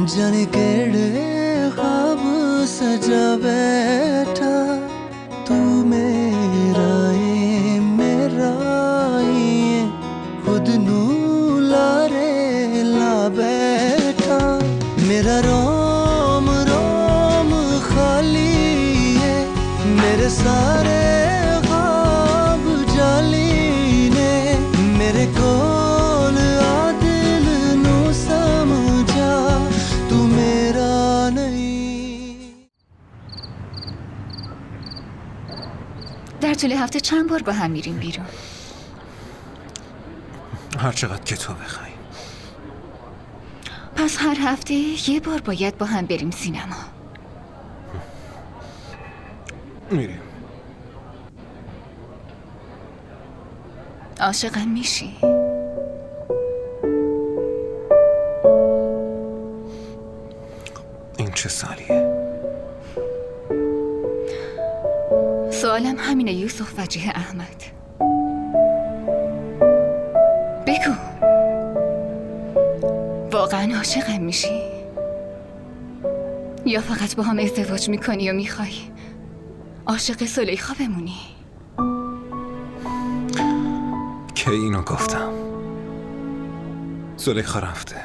जाने केड़े ख्वाब सजा बैठा तू मेरा ये खुद नू लारे ला बैठा मेरा रोम रोम खाली है मेरे सारे ख्वाब जाली ने मेरे कोल आ दिल नू समझा तू मेरा नहीं. در طول هفته چند بار با هم میریم بیرون؟ هر چقدر که تو بخوای. پس هر هفته یه بار باید با هم بریم سینما. میریم. عاشقم میشی؟ این چه سالیه؟ سوالم همینه یوسف وجیه احمد. بگو واقعا عاشقم میشی؟ یا فقط با هم ازدواج میکنی و میخوای عاشق زلیخا بمونی؟ که اینو گفتم زلیخا رفته.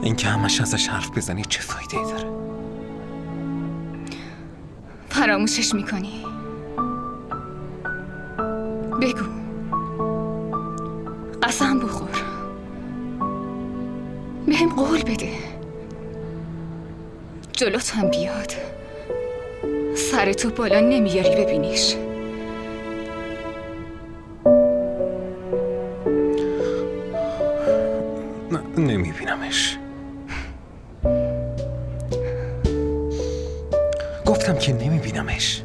این که همش ازش حرف بزنی چه فایده ای داره؟ فراموشش میکنی؟ بگو قسم بخور بهم قول بده جلوت هم بیاد سرتو بالا نمیاری ببینیش. نه نمیبینمش. گفتم که نمیبینمش.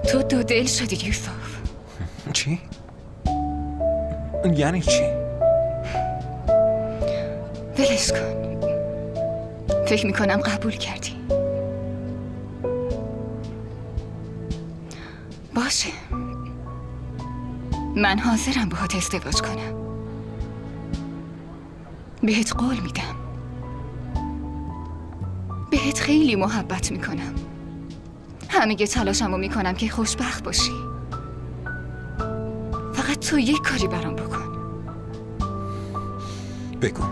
تو دو دل شدی یوسف. چی؟ یعنی چی؟ ولش کن. فکر میکنم قبول کردی. باشه من حاضرم باهات ازدواج کنم. بهت قول میدم. بهت خیلی محبت میکنم. همه تلاشمو میکنم که خوشبخت باشی. فقط تو یک کاری برام بکن. بگو.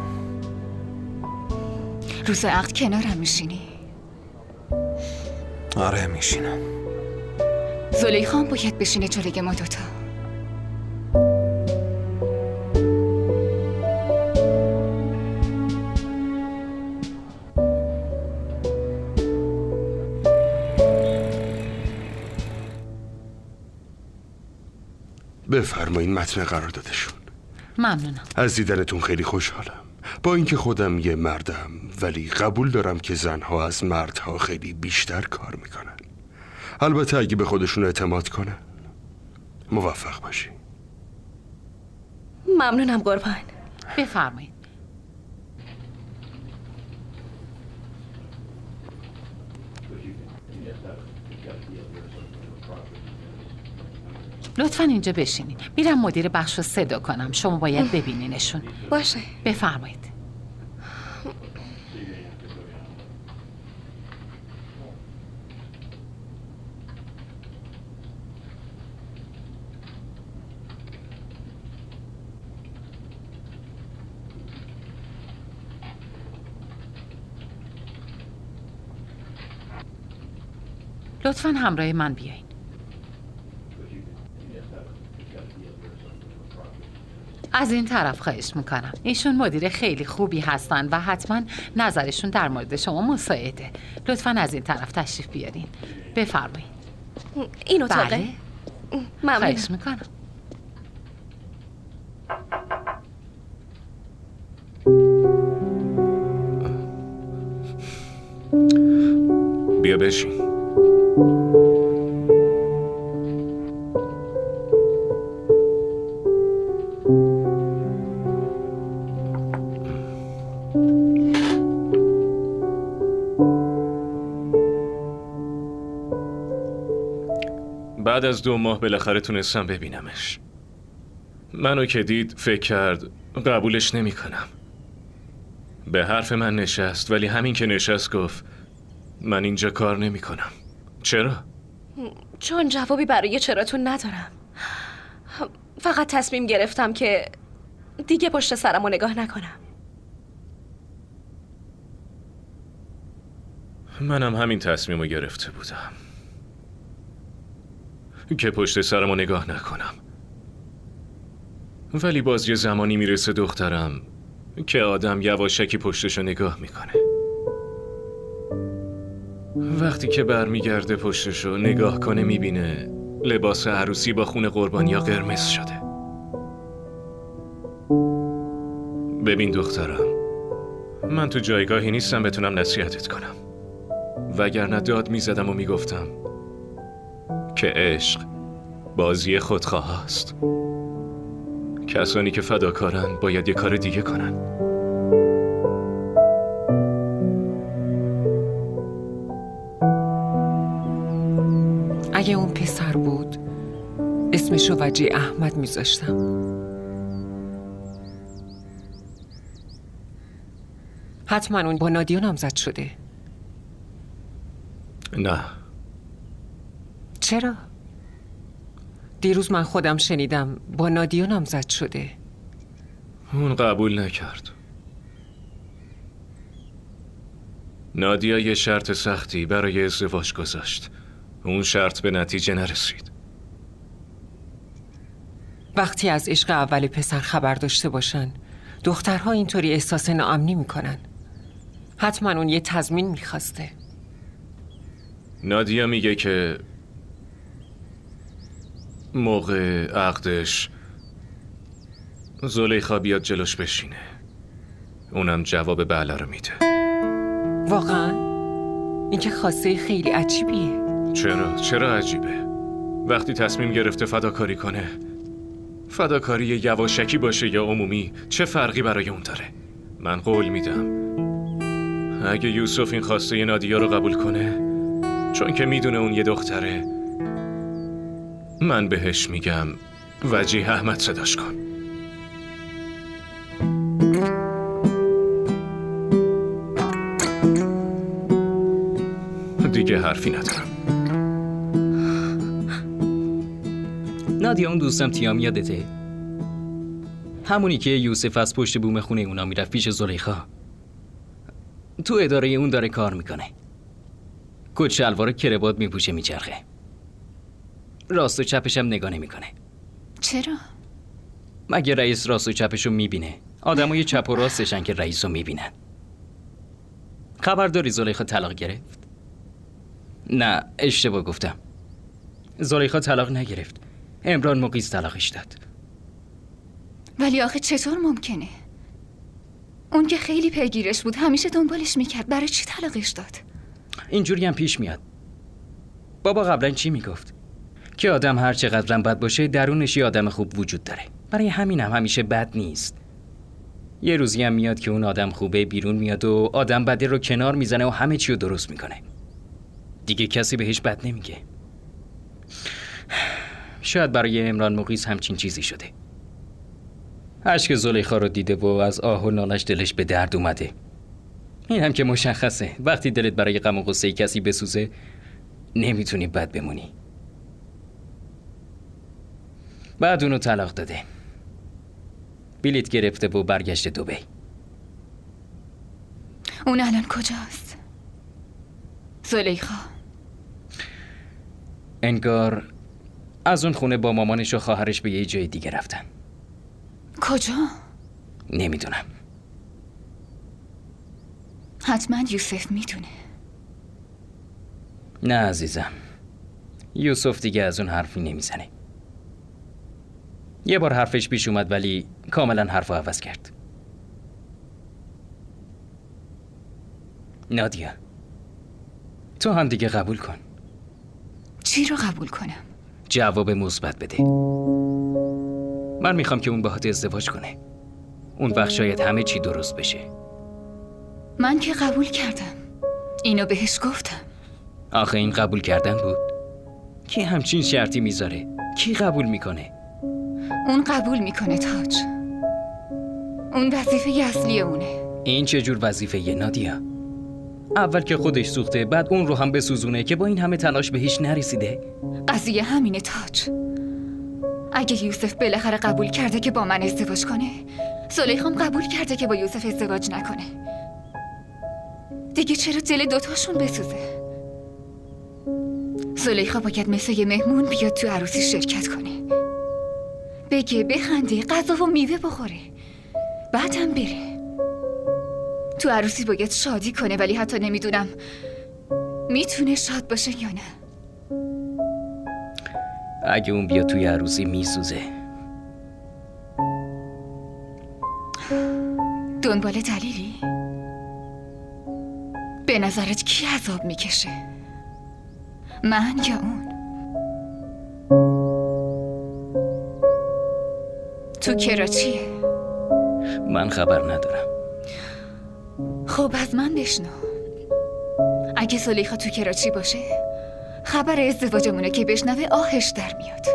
روز عقد کنارم میشینی؟ آره میشینم. زلیخا هم باید بشینه جلوی ما دوتا. بفرمایین متن قراردادشون. ممنونم. از دیدنتون خیلی خوشحالم. با اینکه خودم یه مردم ولی قبول دارم که زنها از مردها خیلی بیشتر کار میکنن. البته اگه به خودشون اعتماد کنن. موفق باشی. ممنونم قربان. بفرمایید. لطفاً اینجا بشینین. میرم مدیر بخش رو صدا کنم. شما باید ببینینشون. باشه. بفرمایید. لطفاً همراه من بیاین. از این طرف خواهش میکنم. ایشون مدیر خیلی خوبی هستن و حتما نظرشون در مورد شما مساعده. لطفاً از این طرف تشریف بیارین. بفرمایید. این اتاقه؟ بله. ممنونم. خواهش میکنم. بیا بشین. بعد از 2 ماه بالاخره تونستم ببینمش. منو که دید فکر کرد قبولش نمی کنم. به حرف من نشست، ولی همین که نشست گفت من اینجا کار نمی کنم. چرا؟ چون جوابی برای چراتون ندارم. فقط تصمیم گرفتم که دیگه پشت سرمو نگاه نکنم. منم همین تصمیمو گرفته بودم که پشت سرمو نگاه نکنم. ولی باز یه زمانی میرسه دخترم که آدم یواشکی پشتشو نگاه میکنه. وقتی که برمیگرده پشتشو نگاه کنه میبینه لباس عروسی با خون قربانیا قرمز شده. ببین دخترم، من تو جایگاهی نیستم بتونم نصیحتت کنم، وگرنه داد میزدم و میگفتم که عشق بازی خودخواه است. کسانی که فداکارن باید یه کار دیگه کنن. اگه اون پسر بود اسمشو وجی احمد میذاشتم. حتما اون با نادیا نامزد شده. نه. چرا؟ دیروز من خودم شنیدم با نادیا نامزد شده. اون قبول نکرد. نادیا یه شرط سختی برای ازدواج گذاشت. اون شرط به نتیجه نرسید. وقتی از عشق اول پسر خبر داشته باشن دخترها اینطوری احساس ناامنی میکنن. حتما اون یه تضمین میخواسته. نادیا میگه که موقع عقدش زلیخا بیاد جلوش بشینه. اونم جواب بله رو میده. واقعا؟ این که خواسته خیلی عجیبیه. چرا عجیبه؟ وقتی تصمیم گرفته فداکاری کنه، فداکاری یواشکی باشه یا عمومی، چه فرقی برای اون داره؟ من قول میدم اگه یوسف این خواسته نادیا رو قبول کنه، چون که میدونه اون یه دختره، من بهش میگم وجیه احمد صداش کن. دیگه حرفی ندارم. نادیا اون دوستم تیام یادته؟ همونی که یوسف از پشت بوم خونه اونا میرفت پیش زلیخا. تو اداره اون داره کار میکنه. کت شلوار کروات میپوشه میچرخه. راست و چپش هم نگاه نمیکنه. چرا؟ مگه رئیس راست و چپشو میبینه؟ آدمای چپ و راستشن که رئیسو میبینن. خبر داری زلیخا طلاق گرفت؟ نه اشتباه گفتم. زلیخا طلاق نگرفت. عمران مقیز طلاقش داد. ولی آخه چطور ممکنه؟ اون که خیلی پیگیرش بود، همیشه دنبالش میکرد، برای چی طلاقش داد؟ اینجوری هم پیش میاد. بابا قبلا چی میگفت؟ که آدم هر چقدرم بد باشه درونش یه آدم خوب وجود داره. برای همین هم همیشه بد نیست. یه روزی هم میاد که اون آدم خوبه بیرون میاد و آدم بده رو کنار میزنه و همه چی رو درست میکنه. دیگه کسی بهش بد نمیگه. شاید برای عمران مقیز همچین چیزی شده. اشک زلیخا رو دیده و از آه و نالش دلش به درد اومده. این هم که مشخصه. وقتی دلت برای غم و غصه کسی بسوزه نمیتونی بد بمونی. بعد اونو طلاق داده. بلیت گرفته و برگشته دبی. اون الان کجاست؟ زلیخا انگار از اون خونه با مامانش و خواهرش به یه جای دیگه رفتن. کجا؟ نمیدونم. حتما یوسف میدونه. نه عزیزم، یوسف دیگه از اون حرفی نمیزنه. یه بار حرفش پیش اومد ولی کاملا حرفو عوض کرد. نادیا تو هم دیگه قبول کن. چی رو قبول کنم؟ جواب مثبت بده. من میخوام که اون باهات ازدواج کنه. اون وقت شاید همه چی درست بشه. من که قبول کردم. اینو بهش گفتم. آخه این قبول کردن بود؟ کی همچین شرطی میذاره؟ کی قبول میکنه؟ اون قبول میکنه تاج. اون وظیفه اصلی اونه. این چه جور وظیفه نادیا؟ اول که خودش سوخته، بعد اون رو هم بسوزونه که با این همه تلاش به هیچ نرسیده. قضیه همینه تاج. اگه یوسف بالاخره قبول کرده که با من ازدواج کنه، زلیخام قبول کرده که با یوسف ازدواج نکنه، دیگه چرا دل دوتاشون بسوزه؟ زلیخا باید مثل یه مهمون بیاد تو عروسی شرکت کنه، بگه، بخنده، غذا و میوه بخوره، بعدم بره. تو عروسی باید شادی کنه، ولی حتی نمیدونم میتونه شاد باشه یا نه. اگه اون بیاد توی عروسی میسوزه. دنبال دلیلی؟ به نظرت کی عذاب میکشه؟ من یا اون؟ تو کراچیه؟ من خبر ندارم. خب از من بشنو. اگه زلیخا تو کراچی باشه، خبر ازدواجمونه که بشنوه آهش در میاد.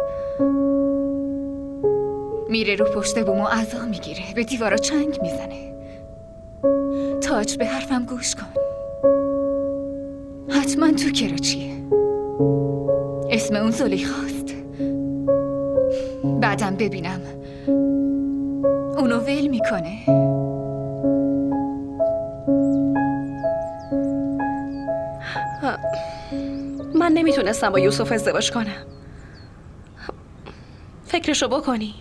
میره رو پشت بوم و عزا میگیره، به دیوارا چنگ میزنه. تاج به حرفم گوش کن. حتما تو کراچیه. اسم اون زلیخاست. بعدم ببینم اونو ول میکنه. من نمیتونستم با یوسف ازدواج کنم. فکرشو بکنی.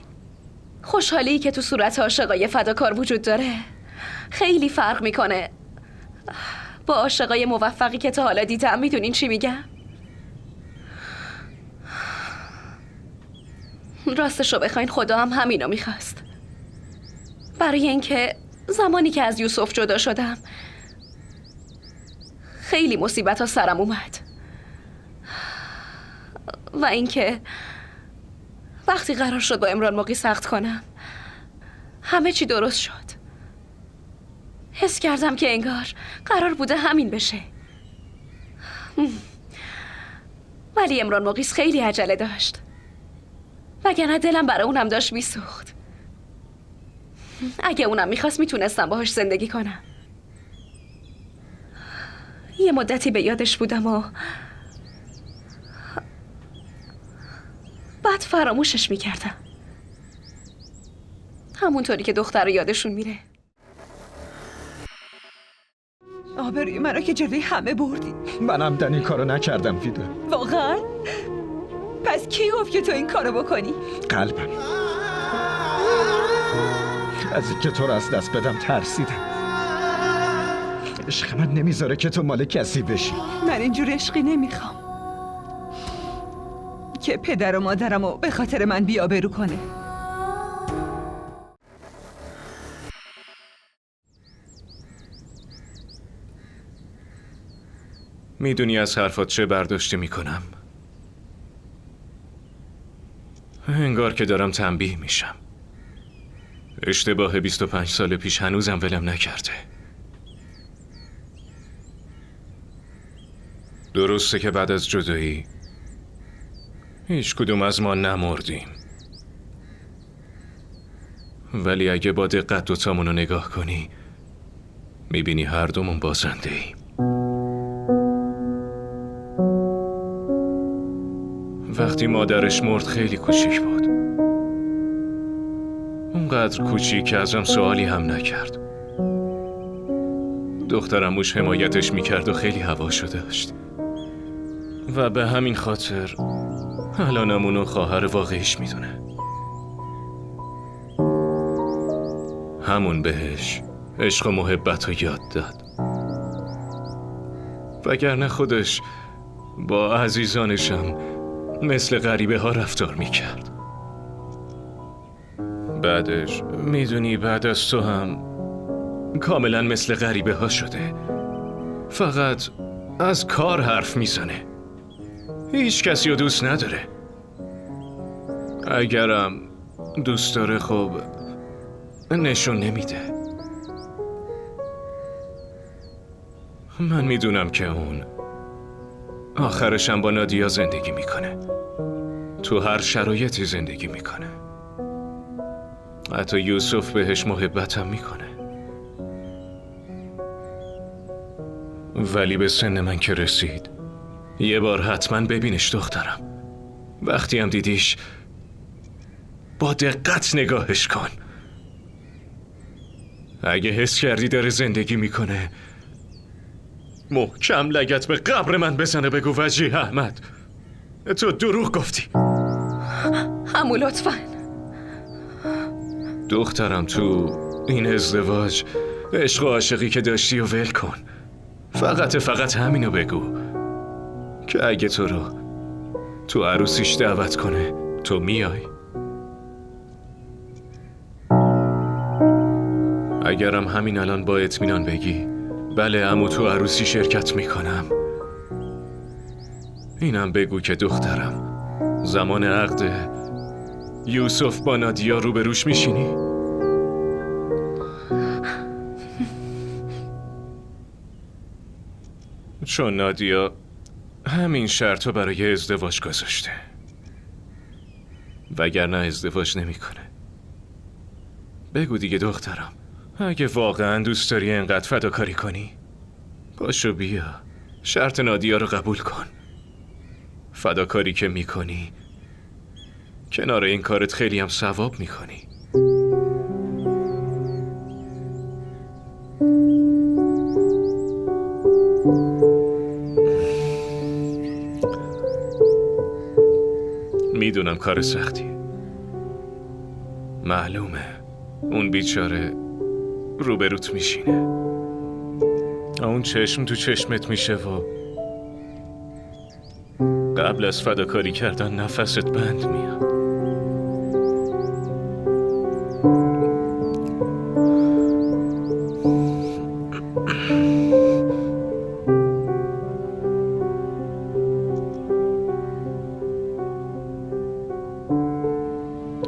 خوشحالی که تو صورت عاشقای فداکار وجود داره خیلی فرق میکنه با عاشقای موفقی که تا حالا دیدم. میدونین چی میگم؟ راستشو بخواین خدا هم همینو میخواست. برای اینکه زمانی که از یوسف جدا شدم خیلی مصیبت ها سرم اومد و اینکه وقتی قرار شد با عمران موقی سخت کنم همه چی درست شد. حس کردم که انگار قرار بوده همین بشه. ولی عمران موقیس خیلی عجله داشت، وگرنه دلم برای اونم داشت میسوخت. اگه اونم میخواست میتونستم باهاش زندگی کنم. یه مدتی به یادش بودم و بعد فراموشش میکردم، همونطوری که دختر رو یادشون میره. آبروی منو که جلوی همه بردی. منم این کارو نکردم فیده. واقعا؟ پس کی گفت که تو این کارو بکنی؟ قلبم از اینکه تو رو از دست بدم ترسیدم. عشق من نمیذاره که تو مال کسی بشی. من اینجور عشقی نمیخوام که پدر و مادرمو به خاطر من بی‌آبرو کنه. میدونی از حرفات چه برداشتی میکنم؟ انگار که دارم تنبیه میشم. اشتباه 25 سال پیش هنوزم ولم نکرده. درسته که بعد از جدایی هیچ کدوم از ما نمردیم، ولی اگه با دقت دوتامونو نگاه کنی میبینی هر دومون بازنده ایم. وقتی مادرش مرد خیلی کوچیک بود، اونقدر کوچیک که ازم سوالی هم نکرد. دخترموش حمایتش میکرد و خیلی هواشو داشت و به همین خاطر الانم اونو خواهر واقعیش میدونه. همون بهش عشق و محبت رو یاد داد، وگرنه خودش با عزیزانشم مثل غریبه ها رفتار میکرد. بعدش میدونی بعد از تو هم کاملا مثل غریبه ها شده، فقط از کار حرف میزنه، هیچ کسی رو دوست نداره. اگرم دوست داره خب نشون نمیده. من میدونم که اون آخرشم با نادیا زندگی میکنه، تو هر شرایطی زندگی میکنه. حتی یوسف بهش محبتم میکنه. ولی به سن من که رسید یه بار حتما ببینش دخترم. وقتی هم دیدیش با دقت نگاهش کن. اگه حس کردی داره زندگی میکنه محکم لگت به قبر من بزنه بگو وجیه احمد تو دروغ گفتی. عمو لطفاً. دخترم تو این ازدواج عشق و عاشقی که داشتی و ول کن. فقط همینو بگو که اگه تو رو تو عروسیش دعوت کنه تو میای. اگرم همین الان با اطمینان بگی بله عمو تو عروسی شرکت میکنم، اینم بگو که دخترم زمان عقد یوسف با نادیا روبروش میشینی؟ چون نادیا همین شرطو برای ازدواج گذاشته، وگرنه ازدواج نمیکنه. بگو دیگه دخترم، اگه واقعا دوست داری انقدر فداکاری کنی پاشو بیا شرط نادیا رو قبول کن. فداکاری که میکنی کنار این کارت خیلی هم ثواب میکنی. میدونم کار سختی، معلومه اون بیچاره روبروت میشینه، اون چشم تو چشمت میشه و قبل از فداکاری کردن نفست بند میاد.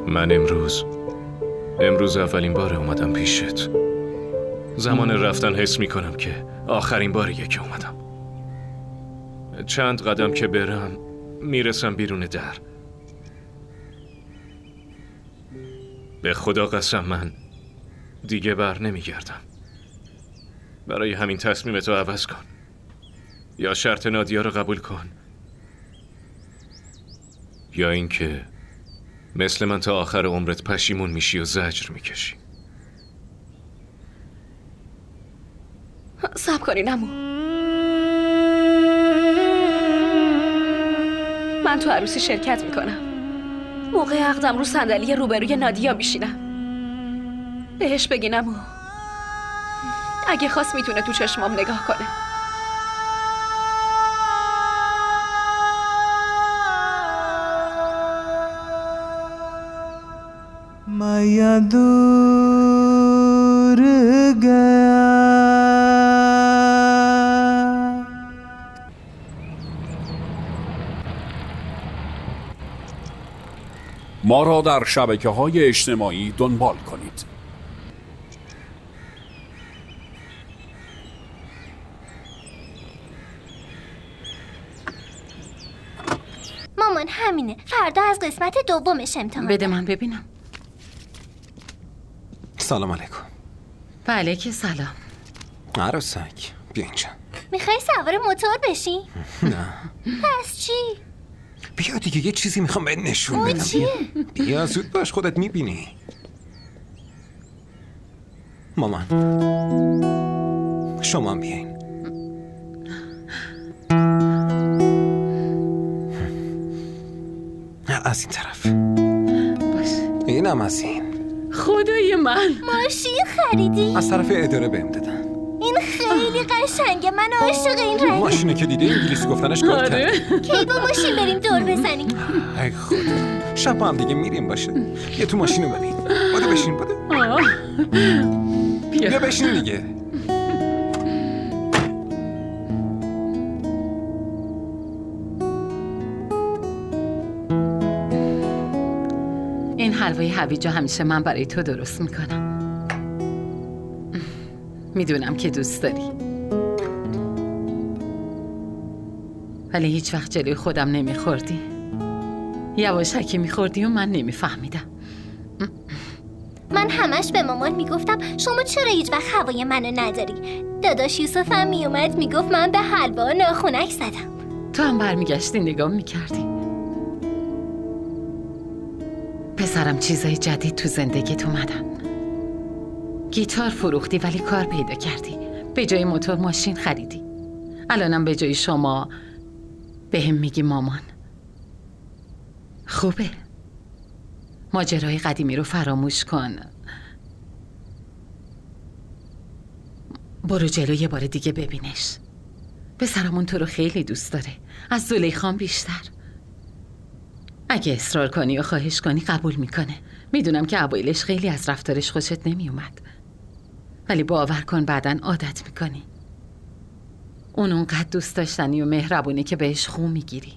من امروز اولین بار اومدم پیشت. زمان رفتن حس میکنم که آخرین باریه که اومدم. چند قدم که برم میرسم بیرون در. به خدا قسم من دیگه بر نمیگردم. برای همین تصمیمتو عوض کن، یا شرط نادیا رو قبول کن، یا اینکه مثل من تا آخر عمرت پشیمون میشی و زجر میکشی. صبر کنین عمو. من تو عروسی شرکت میکنم. موقع عقدم رو صندلی روبروی نادیا میشینم. بهش بگین عمو اگه خواست میتونه تو چشمام نگاه کنه. माया दूर गया ما را در شبکه‌های اجتماعی دنبال کنید. مامان همینه، فردا از قسمت دومش امتحان. بده من ببینم. سلام علیکم. و علیک سلام. عروسک بیا اینجا. میخوای سوار موتور بشی؟ نه. پس چی؟ بیا دیگه یه چیزی میخوام بهت نشون بدم. چیه؟ بیا زود باش خودت میبینی. مامان شما هم بیاین. از این طرف. باش. اینم از این. خدای من ماشین خریدی؟ از طرف اداره بهم دادن. این خیلی قشنگه، من عاشق این رنگ. ماشینه که دیده انگلیسی گفتنش گفت کرد. کی با ماشین بریم دور بزنیم؟ ای خدا شب هم دیگه میریم باشه. یه تو ماشینو ببین. بودو بشین بودو. بیا بشین دیگه. این حلوای هویجو همیشه من برای تو درست میکنم. میدونم که دوست داری، ولی هیچ وقت جلوی خودم نمیخوردی. یواشکی میخوردی و من نمیفهمیدم. من همش به مامان میگفتم شما چرا هیچ وقت هوای منو نداری. داداش یوسف هم میومد میگفت من به حلوا ناخنک زدم. تو هم برمیگشتی نگاه میکردی. پسرم چیزای جدید تو زندگیت اومدن. گیتار فروختی ولی کار پیدا کردی. به جای موتور ماشین خریدی. الانم به جای شما بهم میگی مامان. خوبه. ماجرای قدیمی رو فراموش کن. برو جلو یه بار دیگه ببینش. پسرمون تو رو خیلی دوست داره. از زلیخام بیشتر. اگه اصرار کنی و خواهش کنی قبول میکنه. میدونم که اوایلش خیلی از رفتارش خوشت نمیومد. ولی باور کن بعدن عادت میکنی. اون اونقدر دوست داشتنی و مهربونی که بهش خو میگیری.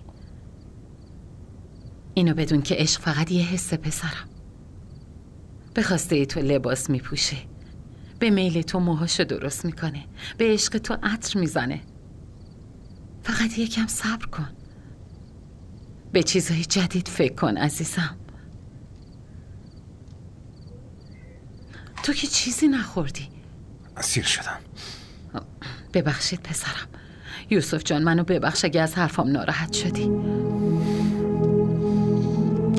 اینو بدون که عشق فقط یه حس پسرم. به خواسته تو لباس میپوشه. به میل تو موهاشو درست میکنه. به عشق تو عطر میزنه. فقط یکم صبر کن. به چیزهای جدید فکر کن عزیزم. تو که چیزی نخوردی. سیر شدم. ببخشید پسرم. یوسف جان منو ببخش اگه از حرفم ناراحت شدی.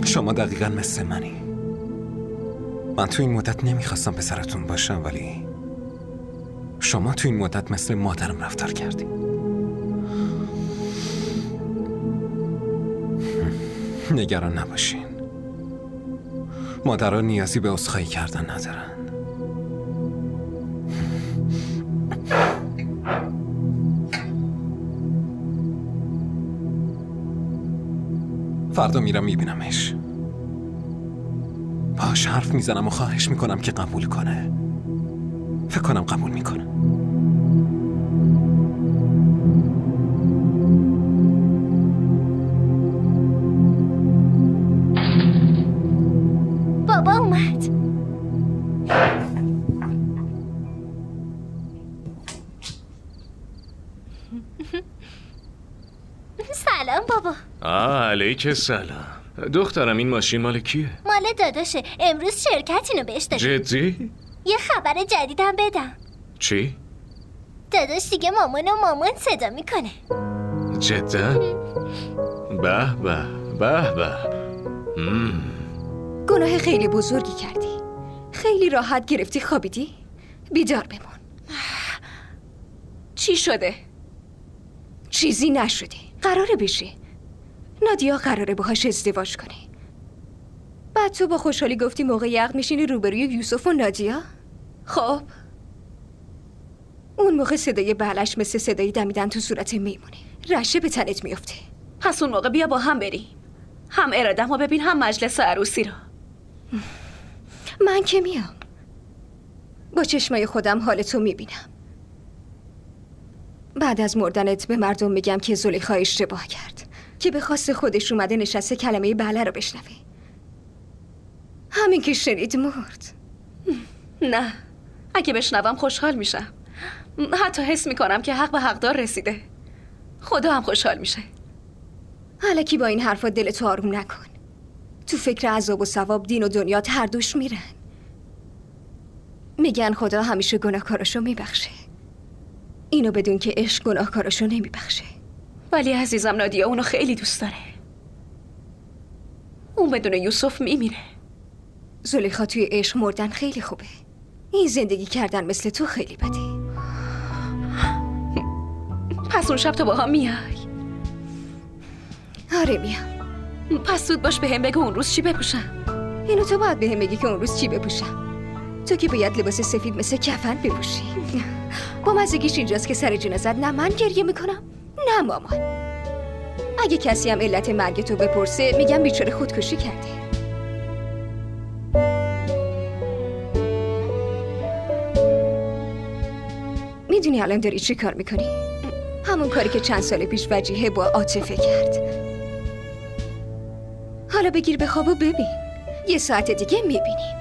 شما دقیقاً مثل منی. من تو این مدت نمیخواستم پسرتون باشم ولی شما تو این مدت مثل مادرم رفتار کردی. نگران نباشین. مادرها نیازی به عذرخواهی کردن ندارن. فردا میرم میبینمش. باهاش حرف میزنم و خواهش میکنم که قبول کنه. فکر کنم قبول میکنه. بابا اومد. سلام بابا. علیک سلام. دخترم این ماشین مال کیه؟ مال داداشه. امروز شرکت اینو بهش داده. جدی؟ یه خبر جدیدم بدم. چی؟ داداش دیگه مامان و مامان صدا میکنه. جدا؟ به به به به. گناه خیلی بزرگی کردی. خیلی راحت گرفتی خوابیدی؟ بیدار بمون. چی شده؟ چیزی نشده. قراره بشه. نادیا قراره باهاش ازدواج کنه. بعد تو با خوشحالی گفتی موقع یقت میشینی روبروی یوسف و نادیا؟ خب اون موقع صدای بلش مثل صدای دمیدن تو صورت میمونه. رشه به تنت میفته. پس اون موقع بیا با هم بریم. هم ارادم رو ببین هم مجلس عروسی رو. من که میام. با چشمای خودم حالتو میبینم. بعد از مردنت به مردم میگم که زلیخا اشتباه کرد، که به خواست خودش اومده نشسته کلمه بله رو بشنوه. همین که شنید مرد. نه، اگه بشنوم خوشحال میشم. حتی حس میکنم که حق به حقدار رسیده. خدا هم خوشحال میشه. الکی با این حرفا دلتو آروم نکن. تو فکر عذاب و ثواب دین و دنیات هر دوش میرن. میگن خدا همیشه گناهکاراشو میبخشه. اینو بدون که عشق گناهکاراشو نمیبخشه. ولی عزیزم نادیا اونو خیلی دوست داره. اون بدون یوسف میمیره. زلیخا توی عشق مردن خیلی خوبه. این زندگی کردن مثل تو خیلی بده. پس اون شب تو با هم میای؟ آره میام. پس زود باش بهم بگو اون روز چی بپوشم. اینو تو باید بهم بگی که اون روز چی بپوشم. تو که باید لباس سفید مثل کفن بپوشی. با مزگیش اینجاست که سر جنازت نه من گریه میکنم نه مامان. اگه کسی هم علت مرگ تو بپرسه میگم بیچاره خودکشی کرده. میدونی الان داری چی کار میکنی؟ همون کاری که چند سال پیش وجیه با عاطفه کرد. حالا بگیر به خواب و ببین. یه ساعت دیگه میبینیم.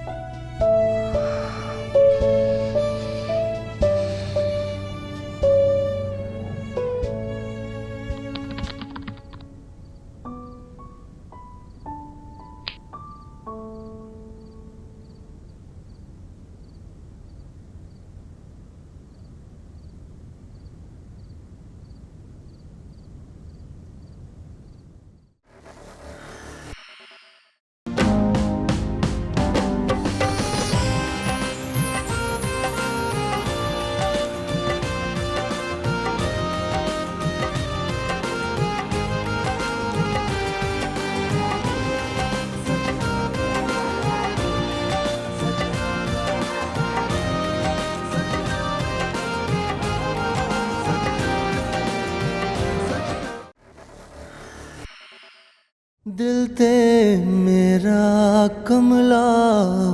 मेरा कमला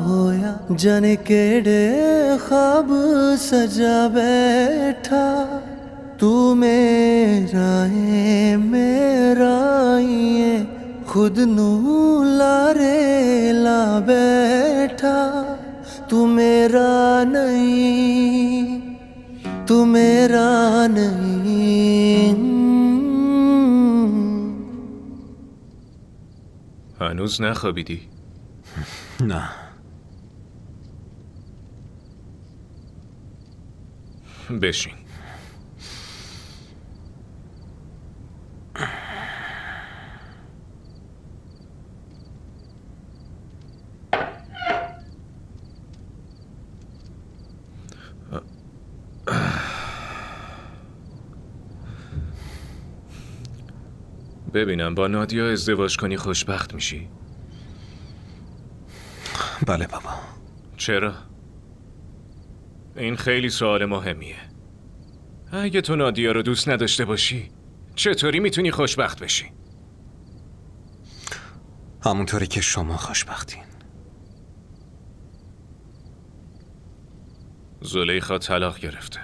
होया जाने केड़े ख्वाब सजा बैठा तू मेरा है खुद नू लारे ला बैठा तू मेरा नहीं هنوز نخوابیدی؟ نه. بشین. ببینم با نادیا ازدواج کنی خوشبخت میشی؟ بله بابا. چرا؟ این خیلی سوال مهمیه. اگه تو نادیا رو دوست نداشته باشی چطوری میتونی خوشبخت بشی؟ همونطوری که شما خوشبختین. زلیخا طلاق گرفته.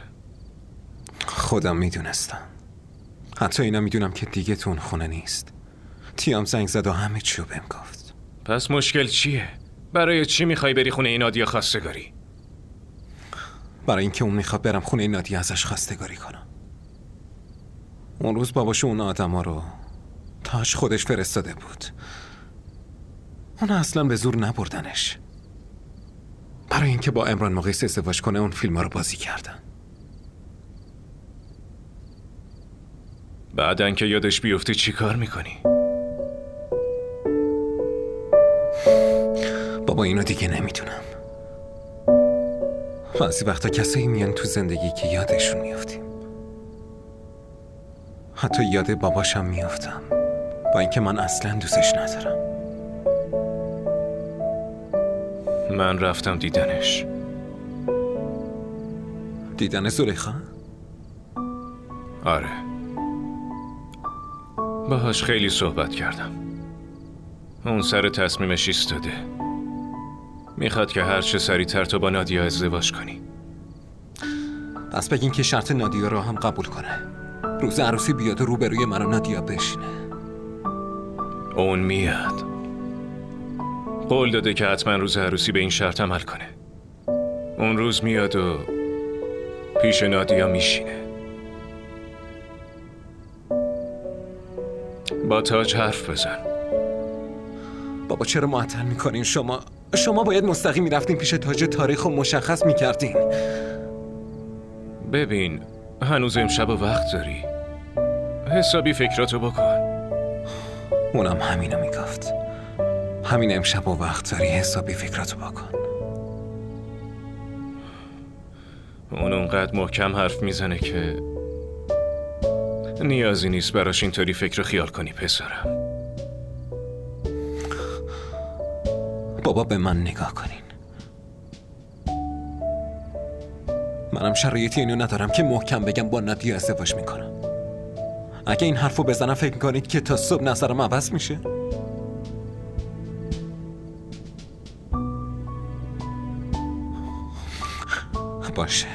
خودم میدونستم. حتی اینا میدونم که دیگه تو اون خونه نیست. تیام زنگ زد و همه چیو بهم گفت. پس مشکل چیه؟ برای چی میخوای بری خونه این نادیا خواستگاری؟ برای اینکه اون میخواد برم خونه این نادیا ازش خواستگاری کنم. اون روز باباش اون آدما رو تاش خودش فرستاده بود. اون اصلا به زور نبردنش. برای اینکه با امران مقیس ازدواج کنه اون فیلم رو بازی کردن. بعدن که یادش بیفته چی کار میکنی؟ بابا اینو دیگه نمیدونم. بعضی وقتا کسایی میان تو زندگی که یادشون میافتیم. حتی یاد باباشم میافتم، با اینکه من اصلا دوستش ندارم. من رفتم دیدنش. دیدن زلیخا؟ آره، باهاش خیلی صحبت کردم. اون سر تصمیمش ایستاده. میخواد که هر چه سریعتر تو با نادیا ازدواج کنی. پس بگین که شرط نادیا رو هم قبول کنه. روز عروسی بیاد و روبروی من و نادیا بشینه. اون میاد. قول داده که حتما روز عروسی به این شرط عمل کنه. اون روز میاد و پیش نادیا میشینه. با تاج حرف بزن. بابا چرا معطل میکنین؟ شما باید مستقیم میرفتین پیش تاج تاریخ و مشخص میکردین. ببین، هنوز امشب وقت داری. حسابی فکراتو بکن. اونم همینو میگفت. همین امشب وقت داری، حسابی فکراتو بکن. اون اونقدر محکم حرف میزنه که نیازی نیست براش اینطوری فکر و خیال کنی پسرم. بابا به من نگاه کنین. منم شرایطی اینو ندارم که محکم بگم با نادیا ازدواج میکنم. اگه این حرفو بزنم فکر میکنید که تا صبح نظرم عوض میشه؟ باشه،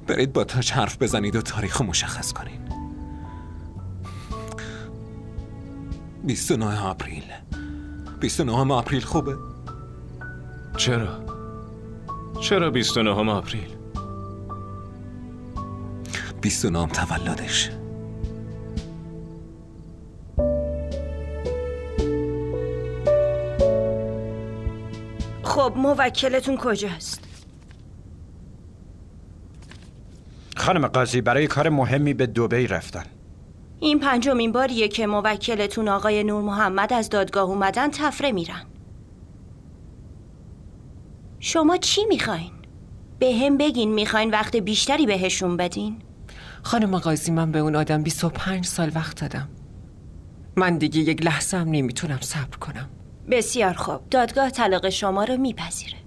برید با تاج حرف بزنید و تاریخو مشخص کنین. 29 آپریل. 29 آپریل خوبه؟ چرا 29 آپریل؟ 29 تولدش. خب موکلتون کجاست؟ خانم قاضی برای کار مهمی به دبی رفتن. این 5مین باریه که موکلتون آقای نور محمد از دادگاه اومدن تفره میرن. شما چی میخواین؟ به هم بگین میخواین وقت بیشتری بهشون بدین؟ خانم قاضی من به اون آدم 25 سال وقت دادم. من دیگه یک لحظه هم نمیتونم صبر کنم. بسیار خوب، دادگاه طلاق شما رو میپذیره.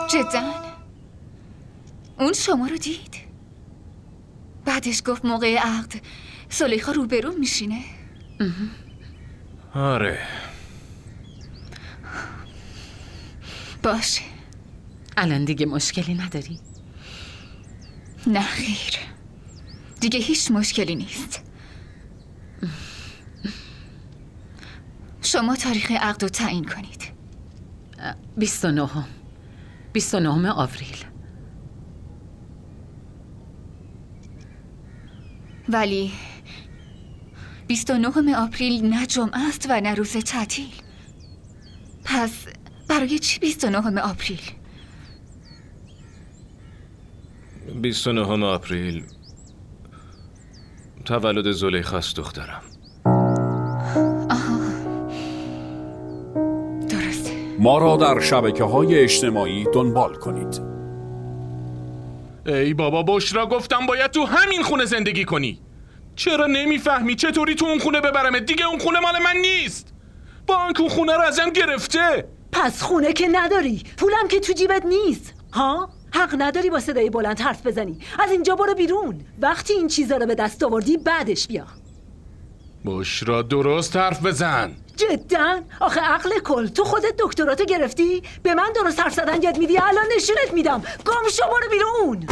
جدا؟ اون شما رو دید؟ بعدش گفت موقع عقد زلیخا روبرو میشینه؟ آره. باشه. الان دیگه مشکلی نداری؟ نه خیر، دیگه هیچ مشکلی نیست. شما تاریخ عقد رو تعیین کنید. 29 آوریل. ولی 29 آپریل نه جمعه است و نه روز تعطیل. پس برای چی 29 آپریل؟ 29 آپریل تولد زلیخاست دخترم. ما را در شبکه‌های اجتماعی دنبال کنید. ای بابا بشرا، گفتم باید تو همین خونه زندگی کنی. چرا نمیفهمی؟ چطوری تو اون خونه ببرمت؟ دیگه اون خونه مال من نیست. بانک اون خونه رو ازم گرفته. پس خونه که نداری، پولم که تو جیبت نیست. ها؟ حق نداری با صدای بلند حرف بزنی. از اینجا برو بیرون. وقتی این چیزا رو به دست آوردی بعدش بیا. بشرا درست حرف بزن. جدا؟ آخه عقل کل، تو خودت دکتراتو گرفتی؟ به من درست حرف زدن یاد میدی؟ الان نشونت میدم. گم شو، برو بیرون.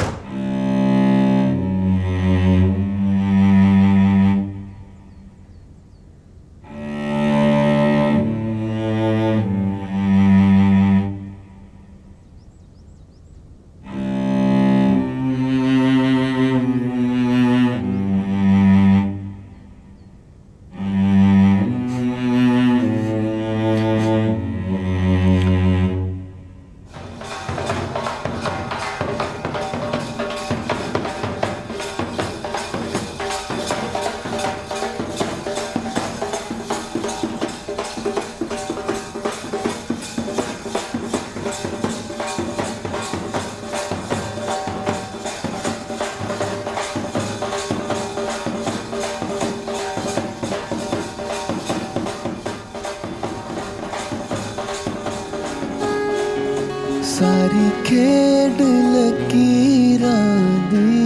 सारी खेड लकीरां दी,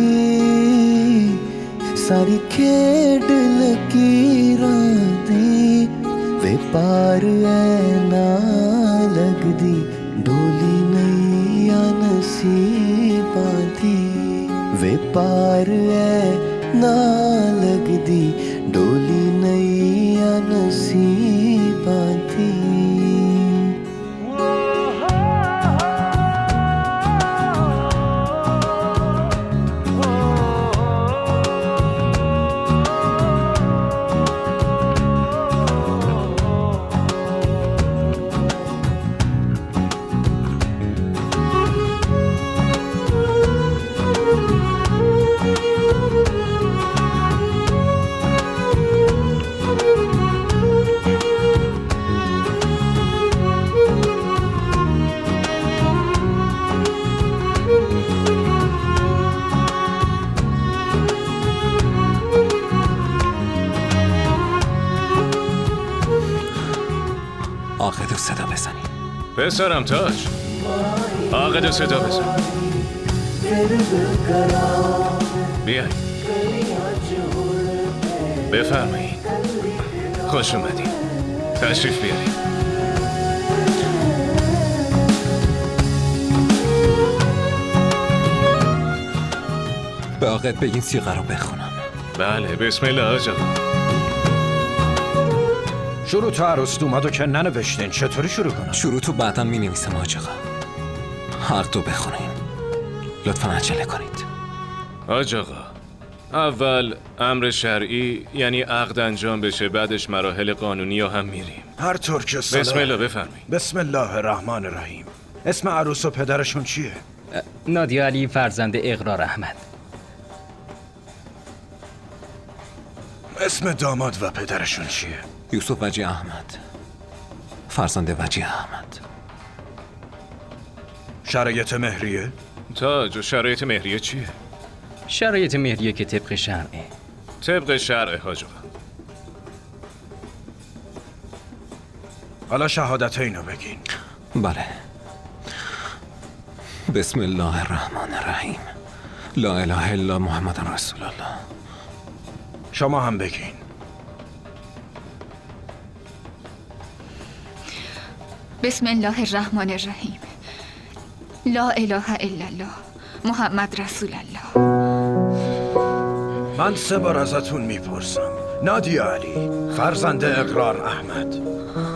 सारी खेड लकीरां दी, वे पार ऐ ना लगदी, डोली नैया नसीबां दी, वे पार ऐ ना लगदी, डोली नैया नसीबां दी। عاقد صدا بزنی. پسرم تاج، عاقد صدا بزن. بیای. بفرمایید. خوش اومدین. تشریف بیارید. به عاقد بگین سیغه رو بخونم. بله، بسم الله آجا. شروع تو عروس اومد و که ننوشتین، چطوری شروع کنم؟ شروع تو بعدا می نویسم آج آقا. حق رو بخونیم. لطفا عجله کنید. آج آقا، اول امر شرعی یعنی عقد انجام بشه، بعدش مراحل قانونی هم میریم. هر طور که بسم الله بفرمایید. بسم الله الرحمن الرحیم. اسم عروس و پدرشون چیه؟ نادیا علی فرزند اقرار احمد. اسم داماد و پدرشون چیه؟ یوسف وجی احمد، فرزند وجی احمد. شرایط مهریه؟ تاج، و شرایط مهریه چیه؟ شرایط مهریه که طبق شرعه. طبق شرع حاج آقا. حالا شهادت اینو بگین. بله. بسم الله الرحمن الرحیم. لا اله الا محمد رسول الله. شما هم بگین. بسم الله الرحمن الرحیم. لا اله الا الله محمد رسول الله. من 3 بار ازتون میپرسم، نادیا علی فرزند اقرار احمد،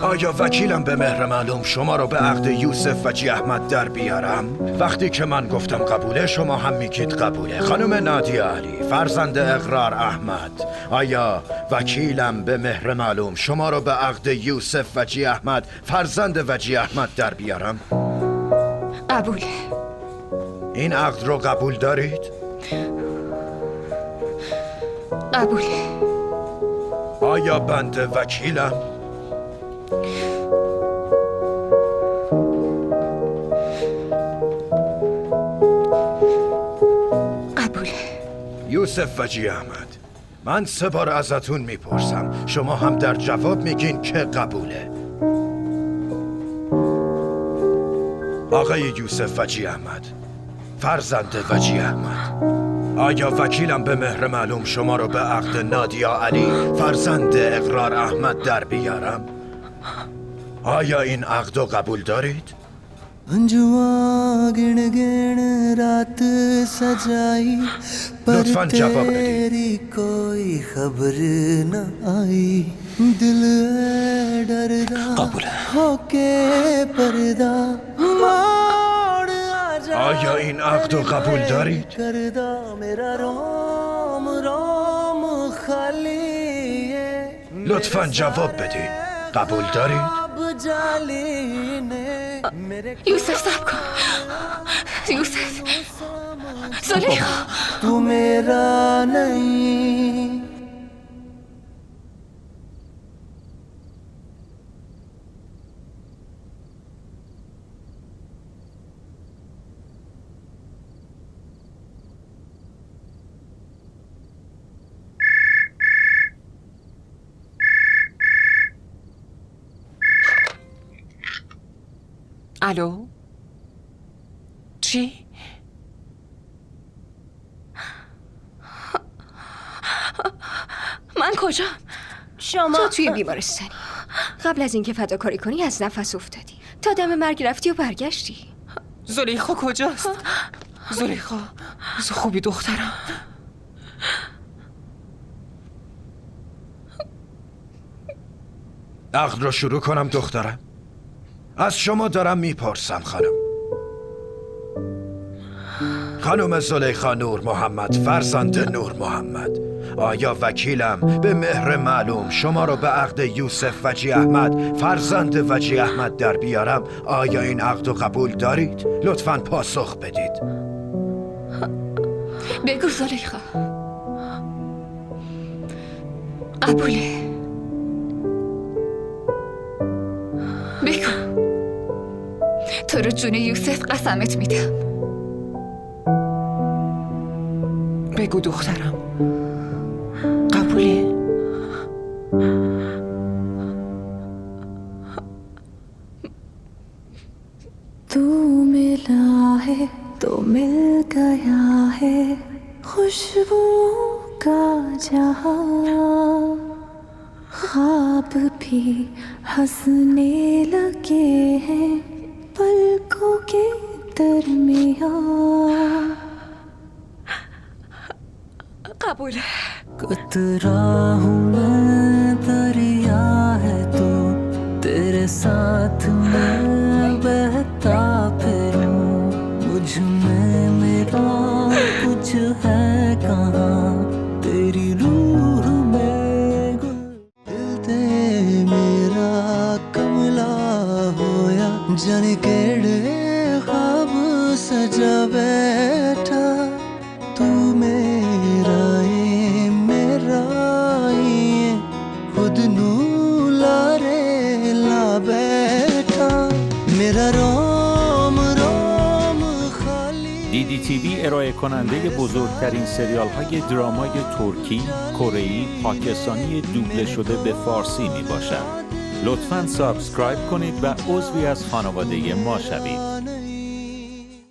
آیا وکیلم به مهر معلوم شما رو به عقد یوسف وجی احمد در بیارم؟ وقتی که من گفتم قبوله شما هم میگید قبوله. خانم نادیا علی فرزند اقرار احمد، آیا وکیلم به مهر معلوم شما رو به عقد یوسف وجی احمد فرزند وجی احمد در بیارم؟ قبوله. این عقد رو قبول دارید؟ قبوله. آیا بنده وکیلم؟ قبوله. یوسف وجی احمد، من 3 بار ازتون میپرسم، شما هم در جواب میگین که قبوله. آقای یوسف وجی احمد فرزند وجی احمد، آیا وکیلم به مهر معلوم شما رو به عقد نادیا علی فرزند اقرار احمد در بیارم؟ آیا این عقد رو قبول دارید؟ अंजुआ गिण गिण रात सजाई पर तेरी कोई खबर न आई दिल डरदा होके पर्दा मोड़ آیا این عقد رو قبول دارید؟ करदा मेरा रोम रोम खाली لطفاً جواب بدید. قبول دارید؟ یوسف صبر کن. یوسف. زلیخا तू मेरा नहीं. الو؟ چی؟ من کجا؟ شما تو توی بیمارستانی. قبل از اینکه فداکاری کنی از نفس افتادی، تا دم مرگ رفتی و برگشتی. زلیخا کجاست؟ زلیخا خوبی دخترم؟ عقد رو شروع کنم دخترم؟ از شما دارم میپرسم خانم زلیخا نور محمد فرزند نور محمد، آیا وکیلم به مهر معلوم شما رو به عقد یوسف وجی احمد فرزند وجی احمد در بیارم؟ آیا این عقد رو قبول دارید؟ لطفاً پاسخ بدید. بگو زلیخا. قبوله. بگو. تو رو جون یوسف قسمت میدم. بگو دخترم. قبوله؟ तू मिला है तो मिल गया है खुशबुओं का जहां, ख्वाब भी हंसने लगे हैं पलकों के दरमियां. قبوله. कतरा हूँ मैं दरिया है तो तेरे साथ मैं बहता फिरूं. मुझ में मेरा कुछ है कहाँ, तेरी रूह में दिल ते मेरा कमला होया. जाने केड़े ख्वाब सजा बैठा, तू मेरा खुद नू लारे ला बैठा. मेरा रोम रोम खाली. DDTV ارائه کننده بزرگترین سریال های درامای ترکی، کره‌ای، پاکستانی دوبله شده به فارسی می باشد. لطفاً سابسکرایب کنید و عضوی از خانواده ما شوید.